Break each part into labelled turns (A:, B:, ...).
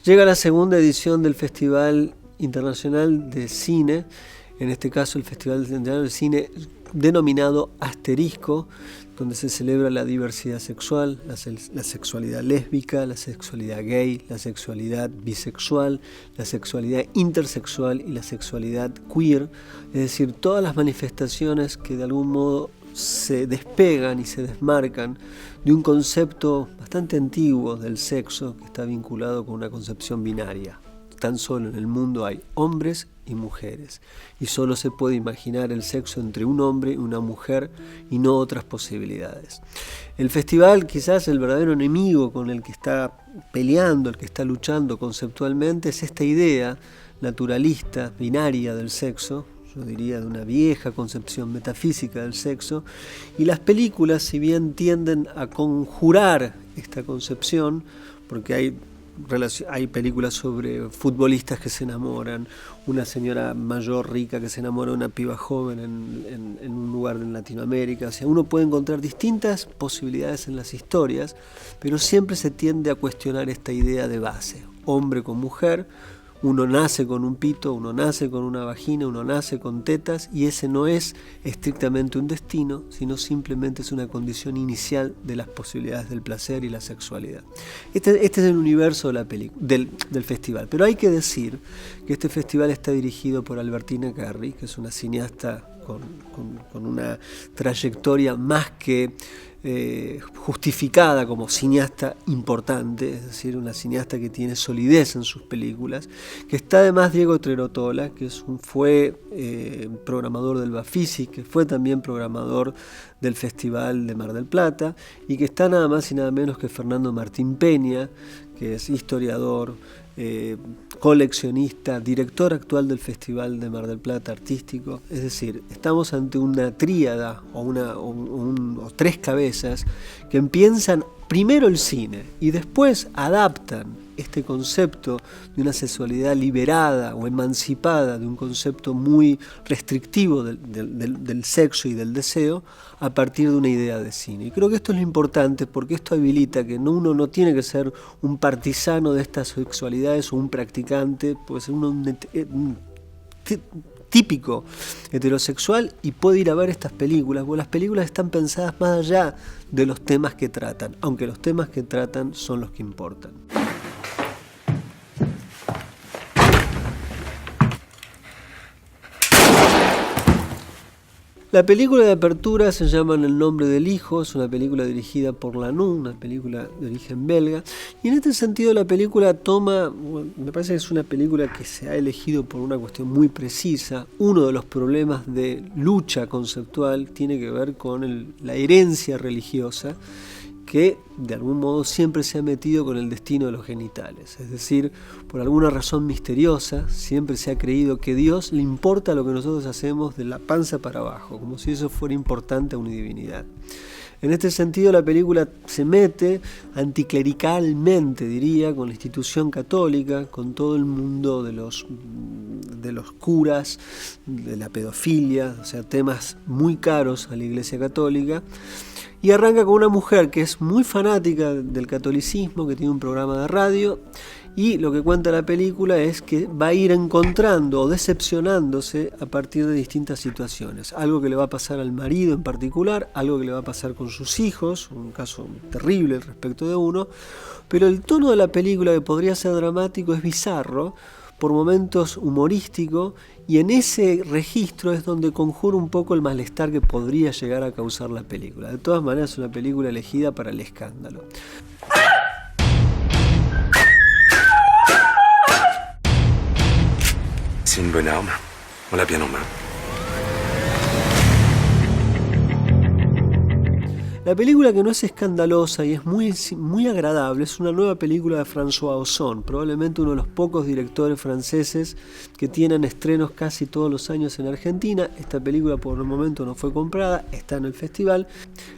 A: Llega la segunda edición del Festival Internacional de Cine, en este caso el Festival Internacional de Cine denominado Asterisco, donde se celebra la diversidad sexual, la sexualidad lésbica, la sexualidad gay, la sexualidad bisexual, la sexualidad intersexual y la sexualidad queer, es decir, todas las manifestaciones que de algún modo se despegan y se desmarcan de un concepto bastante antiguo del sexo que está vinculado con una concepción binaria. Tan solo en el mundo hay hombres y mujeres, y solo se puede imaginar el sexo entre un hombre y una mujer y no otras posibilidades. El festival, quizás el verdadero enemigo con el que está peleando, el que está luchando conceptualmente, es esta idea naturalista, binaria del sexo, yo diría de una vieja concepción metafísica del sexo, y las películas, si bien tienden a conjurar esta concepción, porque hay películas sobre futbolistas que se enamoran, una señora mayor rica que se enamora de una piba joven en un lugar en Latinoamérica. O sea, uno puede encontrar distintas posibilidades en las historias, pero siempre se tiende a cuestionar esta idea de base, hombre con mujer. Uno nace con un pito, uno nace con una vagina, uno nace con tetas, y ese no es estrictamente un destino, sino simplemente es una condición inicial de las posibilidades del placer y la sexualidad. Este es el universo de del festival. Pero hay que decir que este festival está dirigido por Albertina Carri, que es una cineasta con una trayectoria más que justificada como cineasta importante, es decir, una cineasta que tiene solidez en sus películas, que está además Diego Trerotola, que fue programador del Bafisi, que fue también programador del Festival de Mar del Plata, y que está nada más y nada menos que Fernando Martín Peña, que es historiador, coleccionista, director actual del Festival de Mar del Plata artístico. Es decir, estamos ante una tríada o tres cabezas que piensan primero el cine y después adaptan este concepto de una sexualidad liberada o emancipada, de un concepto muy restrictivo del sexo y del deseo, a partir de una idea de cine. Y creo que esto es lo importante, porque esto habilita que uno no tiene que ser un partisano de estas sexualidades o un practicante, puede ser un típico heterosexual y puede ir a ver estas películas, porque las películas están pensadas más allá de los temas que tratan, aunque los temas que tratan son los que importan. La película de apertura se llama En el nombre del hijo, es una película dirigida por Lanoux, una película de origen belga, y en este sentido la película me parece que es una película que se ha elegido por una cuestión muy precisa. Uno de los problemas de lucha conceptual tiene que ver con la herencia religiosa, que de algún modo siempre se ha metido con el destino de los genitales. Es decir, por alguna razón misteriosa, siempre se ha creído que a Dios le importa lo que nosotros hacemos de la panza para abajo, como si eso fuera importante a una divinidad. En este sentido, la película se mete anticlericalmente, diría, con la institución católica, con todo el mundo de los curas, de la pedofilia, o sea, temas muy caros a la Iglesia Católica. Y arranca con una mujer que es muy fanática del catolicismo, que tiene un programa de radio, y lo que cuenta la película es que va a ir encontrando o decepcionándose a partir de distintas situaciones. Algo que le va a pasar al marido en particular, algo que le va a pasar con sus hijos, un caso terrible respecto de uno, pero el tono de la película, que podría ser dramático, es bizarro, por momentos humorístico, y en ese registro es donde conjura un poco el malestar que podría llegar a causar la película. De todas maneras, es una película elegida para el escándalo.
B: C'est une bonne arme. On l'a bien en main.
A: La película, que no es escandalosa y es muy agradable, es una nueva película de François Ozon, probablemente uno de los pocos directores franceses que tienen estrenos casi todos los años en Argentina. Esta película por el momento no fue comprada, está en el festival.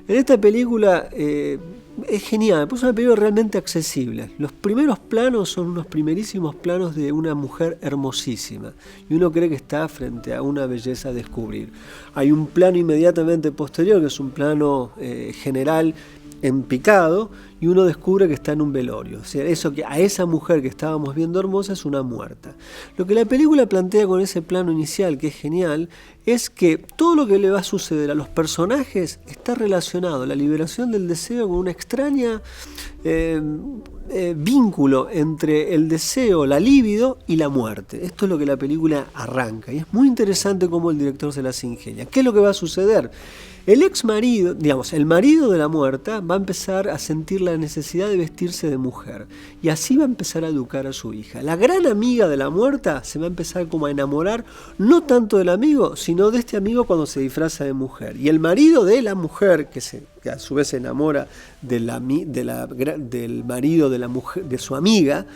A: En esta película es genial, es una película realmente accesible. Los primeros planos son unos primerísimos planos de una mujer hermosísima y uno cree que está frente a una belleza a descubrir. Hay un plano inmediatamente posterior, que es un plano general, en picado y uno descubre que está en un velorio. O sea, eso que a esa mujer que estábamos viendo hermosa es una muerta. Lo que la película plantea con ese plano inicial, que es genial, es que todo lo que le va a suceder a los personajes está relacionado, la liberación del deseo, con una extraña vínculo entre el deseo, la libido y la muerte. Esto es lo que la película arranca y es muy interesante cómo el director se las ingenia. ¿Qué es lo que va a suceder? El ex marido, digamos, el marido de la muerta va a empezar a sentir la necesidad de vestirse de mujer y así va a empezar a educar a su hija. La gran amiga de la muerta se va a empezar como a enamorar, no tanto del amigo, sino de este amigo cuando se disfraza de mujer. Y el marido de la mujer, que a su vez se enamora del marido de la mujer, de su amiga,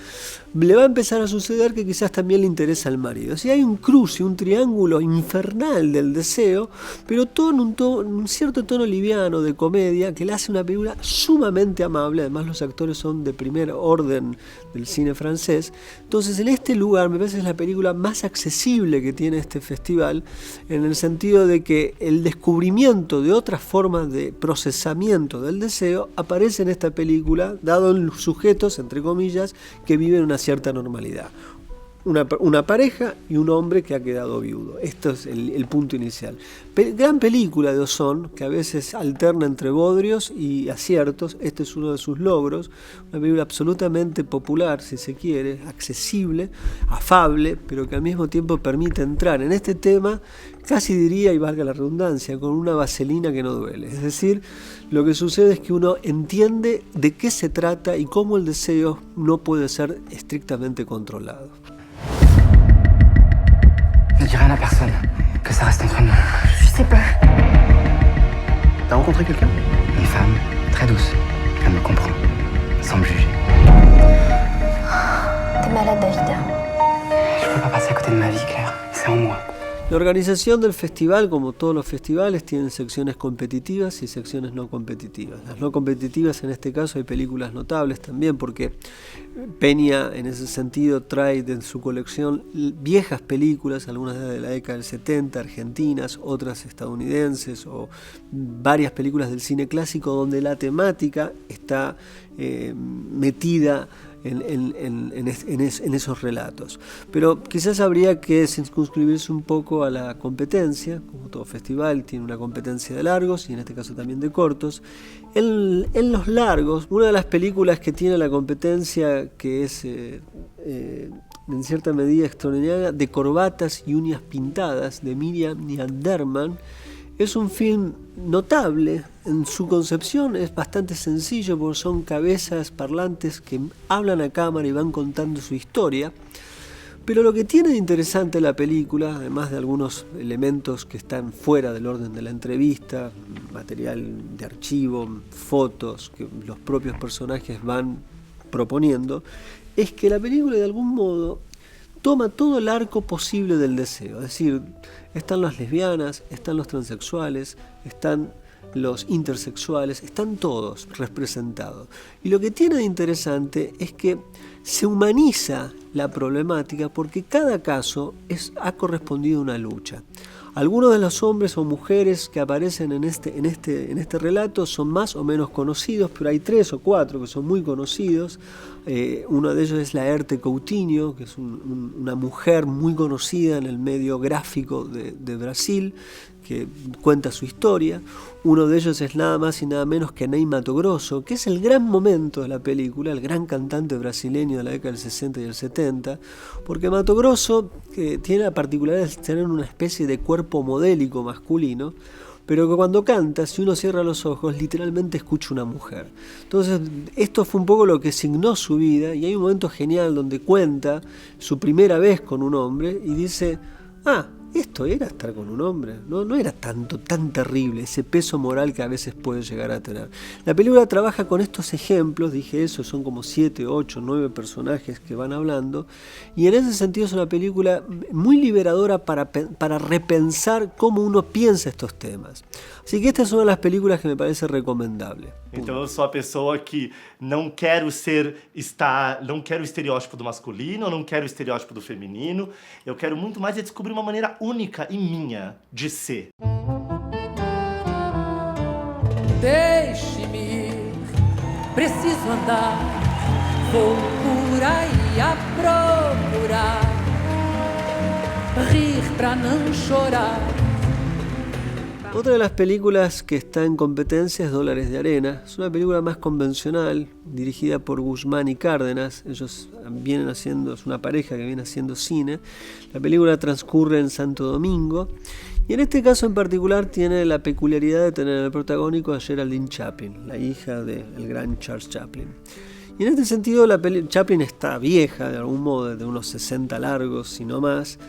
A: le va a empezar a suceder que quizás también le interesa al marido. O sea, hay un cruce, un triángulo infernal del deseo, pero todo en un cierto tono liviano de comedia que le hace una película sumamente amable. Además, los actores son de primer orden del cine francés. Entonces, en este lugar me parece que es la película más accesible que tiene este festival, en el sentido de que el descubrimiento de otras formas de procesamiento del deseo aparece en esta película, dado en los sujetos, entre comillas, que viven una cierta normalidad. Una pareja y un hombre que ha quedado viudo. Esto es el punto inicial. Gran película de Ozon, que a veces alterna entre bodrios y aciertos. Este es uno de sus logros. Una película absolutamente popular, si se quiere, accesible, afable, pero que al mismo tiempo permite entrar en este tema, casi diría, y valga la redundancia, con una vaselina que no duele. Es decir, lo que sucede es que uno entiende de qué se trata y cómo el deseo no puede ser estrictamente controlado.
C: Ne dis rien à personne, que ça reste entre nous.
D: Je sais pas.
C: T'as rencontré quelqu'un? Une femme, très douce. Elle me comprend, sans me juger.
D: T'es malade, David.
C: Je peux pas passer à côté de ma vie, Claire. C'est en moi.
A: La organización del festival, como todos los festivales, tienen secciones competitivas y secciones no competitivas. Las no competitivas, en este caso, hay películas notables también, porque Peña, en ese sentido, trae de su colección viejas películas, algunas de la década del 70, argentinas, otras estadounidenses, o varias películas del cine clásico donde la temática está metida en esos relatos. Pero quizás habría que circunscribirse un poco a la competencia. Como todo festival tiene una competencia de largos y en este caso también de cortos. En los largos, una de las películas que tiene la competencia, que es en cierta medida extraordinaria, De corbatas y uñas pintadas, de Miriam Niederman, es un film notable. En su concepción es bastante sencillo porque son cabezas parlantes que hablan a cámara y van contando su historia. Pero lo que tiene de interesante la película, además de algunos elementos que están fuera del orden de la entrevista, material de archivo, fotos que los propios personajes van proponiendo, es que la película de algún modo toma todo el arco posible del deseo. Es decir, están las lesbianas, están los transexuales, están los intersexuales, están todos representados. Y lo que tiene de interesante es que se humaniza la problemática porque cada caso ha correspondido a una lucha. Algunos de los hombres o mujeres que aparecen en este relato son más o menos conocidos, pero hay 3 o 4 que son muy conocidos. Uno de ellos es Laerte Coutinho, que es una mujer muy conocida en el medio gráfico de Brasil, que cuenta su historia. Uno de ellos es nada más y nada menos que Ney Matogrosso, que es el gran momento de la película, el gran cantante brasileño de la década del 60 y el 70, porque Matogrosso tiene la particularidad de tener una especie de cuerpo modélico masculino, pero que cuando canta, si uno cierra los ojos, literalmente escucha una mujer. Entonces, esto fue un poco lo que signó su vida, y hay un momento genial donde cuenta su primera vez con un hombre y dice: esto era estar con un hombre, no era tan terrible, ese peso moral que a veces puede llegar a tener. La película trabaja con estos ejemplos, dije eso, son como 7, 8, 9 personajes que van hablando, y en ese sentido es una película muy liberadora para repensar cómo uno piensa estos temas. Así que esta es una de las películas que me parece recomendable.
E: Então eu sou a pessoa que não quero o estereótipo do masculino, não quero o estereótipo do feminino. Eu quero muito mais descobrir uma maneira única e minha de ser.
F: Deixe-me
D: preciso andar, vou por aí a procurar, rir pra não chorar.
A: Otra de las películas que está en competencia es Dólares de Arena. Es una película más convencional, dirigida por Guzmán y Cárdenas. Ellos vienen haciendo, es una pareja que viene haciendo cine. La película transcurre en Santo Domingo. Y en este caso en particular tiene la peculiaridad de tener en el protagónico a Geraldine Chaplin, la hija del gran Charles Chaplin. Y en este sentido Chaplin está vieja, de algún modo, de unos 60 largos, si no más.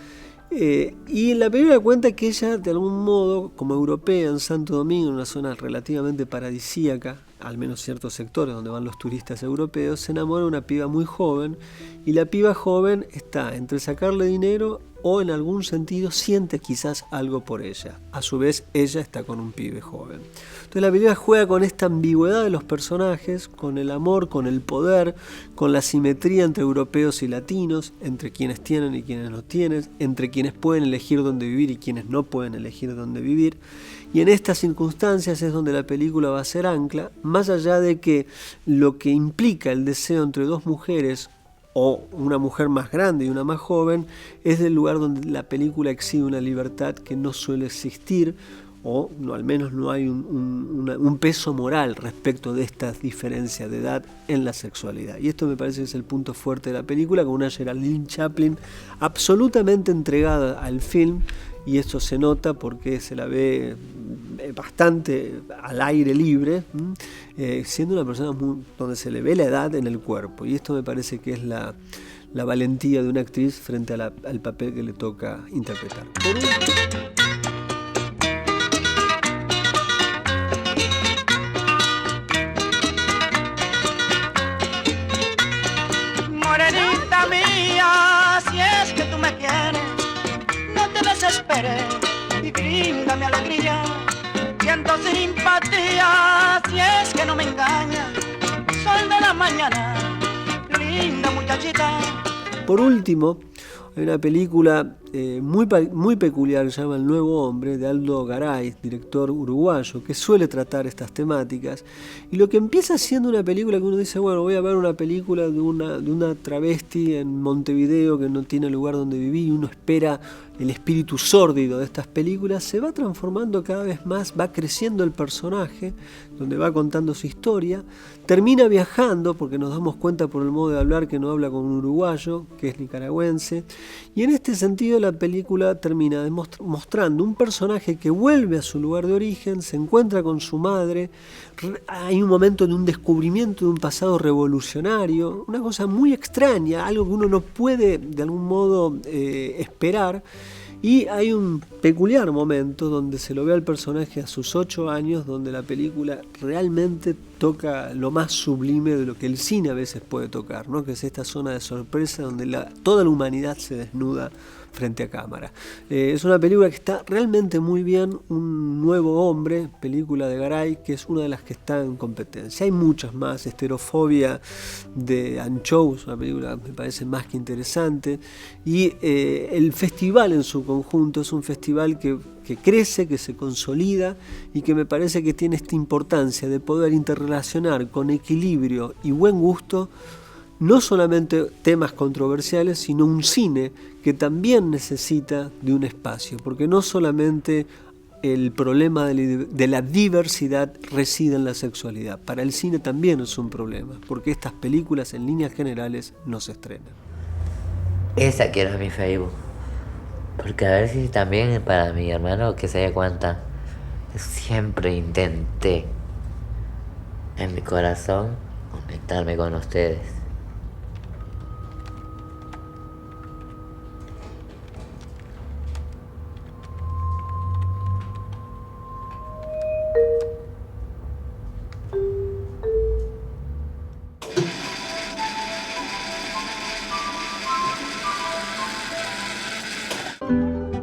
A: Y la película cuenta que ella, de algún modo, como europea en Santo Domingo, en una zona relativamente paradisíaca, al menos ciertos sectores donde van los turistas europeos, se enamora de una piba muy joven, y la piba joven está entre sacarle dinero o en algún sentido siente quizás algo por ella. A su vez, ella está con un pibe joven. Entonces la película juega con esta ambigüedad de los personajes, con el amor, con el poder, con la simetría entre europeos y latinos, entre quienes tienen y quienes no tienen, entre quienes pueden elegir dónde vivir y quienes no pueden elegir dónde vivir. Y en estas circunstancias es donde la película va a ser ancla, más allá de que lo que implica el deseo entre dos mujeres, o una mujer más grande y una más joven, es el lugar donde la película exhibe una libertad que no suele existir, o no, al menos no hay un peso moral respecto de estas diferencias de edad en la sexualidad. Y esto me parece que es el punto fuerte de la película, con una Geraldine Chaplin absolutamente entregada al film, y esto se nota porque se la ve bastante al aire libre, siendo una persona donde se le ve la edad en el cuerpo, y esto me parece que es la valentía de una actriz frente al papel que le toca interpretar.
F: Morenita mía, si es que tú me quieres, no te desesperes y bríndame alegría. Siento simpatía, si es que no me engañas, sol de la mañana, linda muchachita.
A: Por último, hay una película muy peculiar que se llama El Nuevo Hombre, de Aldo Garay, director uruguayo, que suele tratar estas temáticas. Y lo que empieza siendo una película que uno dice, bueno, voy a ver una película de una travesti en Montevideo que no tiene lugar donde vivir, y uno espera el espíritu sórdido de estas películas, se va transformando cada vez más, va creciendo el personaje, donde va contando su historia, termina viajando, porque nos damos cuenta por el modo de hablar que no habla con un uruguayo, que es nicaragüense, y en este sentido la película termina mostrando un personaje que vuelve a su lugar de origen, se encuentra con su madre, hay un momento de un descubrimiento de un pasado revolucionario, una cosa muy extraña, algo que uno no puede de algún modo esperar. Y hay un peculiar momento donde se lo ve al personaje a sus 8 años, donde la película realmente toca lo más sublime de lo que el cine a veces puede tocar, ¿no? Que es esta zona de sorpresa donde toda la humanidad se desnuda frente a cámara. Es una película que está realmente muy bien, Un Nuevo Hombre, película de Garay, que es una de las que está en competencia. Hay muchas más, Esterofobia de Anchous, una película que me parece más que interesante, y el festival en su conjunto es un festival que crece, que se consolida y que me parece que tiene esta importancia de poder interrelacionar con equilibrio y buen gusto no solamente temas controversiales, sino un cine que también necesita de un espacio, porque no solamente el problema de la diversidad reside en la sexualidad, para el cine también es un problema, porque estas películas en líneas generales no se estrenan.
G: Esa quiero en mi Facebook, porque a ver si también para mi hermano que se dé cuenta, siempre intenté en mi corazón conectarme con ustedes.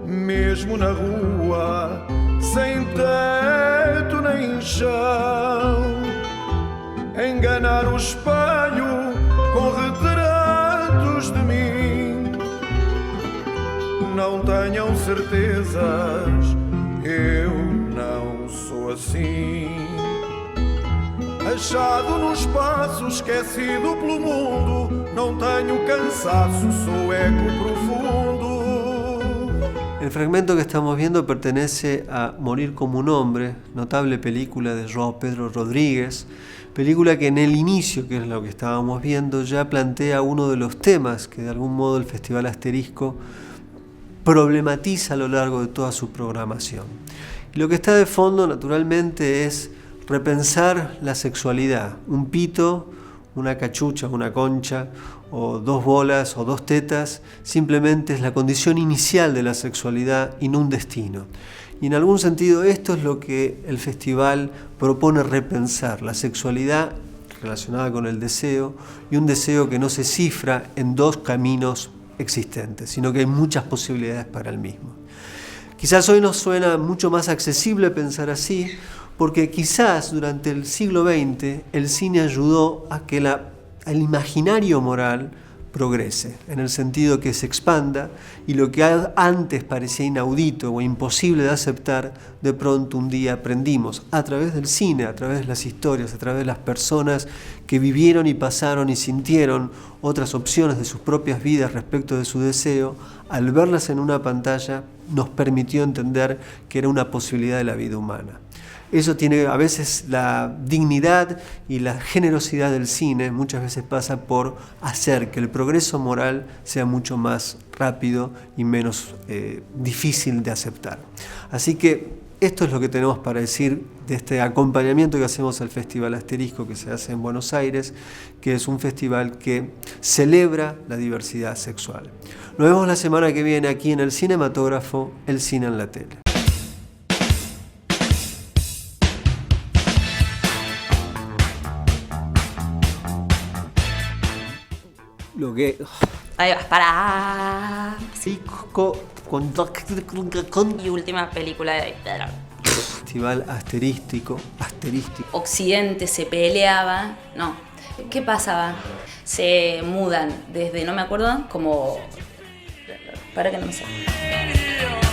H: Mesmo na rua, sem teto nem chão, enganar o espelho com retratos de mim. Não tenham certezas, eu não sou assim. A deixado no espaço, esquecido pelo mundo. Não tenho cansaço, sou eco profundo.
A: El fragmento que estamos viendo pertenece a Morir como un hombre, notable película de João Pedro Rodríguez, película que en el inicio, que es lo que estábamos viendo, ya plantea uno de los temas que de algún modo el Festival Asterisco problematiza a lo largo de toda su programación. Y lo que está de fondo, naturalmente, es repensar la sexualidad. Un pito, una cachucha, una concha, o dos bolas o dos tetas, simplemente es la condición inicial de la sexualidad y no un destino. Y en algún sentido esto es lo que el festival propone repensar, la sexualidad relacionada con el deseo, y un deseo que no se cifra en dos caminos existentes, sino que hay muchas posibilidades para el mismo. Quizás hoy nos suena mucho más accesible pensar así, porque quizás durante el siglo XX el cine ayudó a que el imaginario moral progrese, en el sentido que se expanda, y lo que antes parecía inaudito o imposible de aceptar, de pronto un día aprendimos a través del cine, a través de las historias, a través de las personas que vivieron y pasaron y sintieron otras opciones de sus propias vidas respecto de su deseo. Al verlas en una pantalla nos permitió entender que era una posibilidad de la vida humana. Eso tiene a veces la dignidad y la generosidad del cine, muchas veces pasa por hacer que el progreso moral sea mucho más rápido y menos difícil de aceptar. Así que esto es lo que tenemos para decir de este acompañamiento que hacemos al Festival Asterisco, que se hace en Buenos Aires, que es un festival que celebra la diversidad sexual. Nos vemos la semana que viene aquí en el Cinematógrafo, el cine en la tele. Lo que...
I: Ahí vas, para. Y última película de Pedro.
A: Festival asterístico.
I: Occidente se peleaba. No. ¿Qué pasaba? Se mudan desde, no me acuerdo, como... Para que no me salga.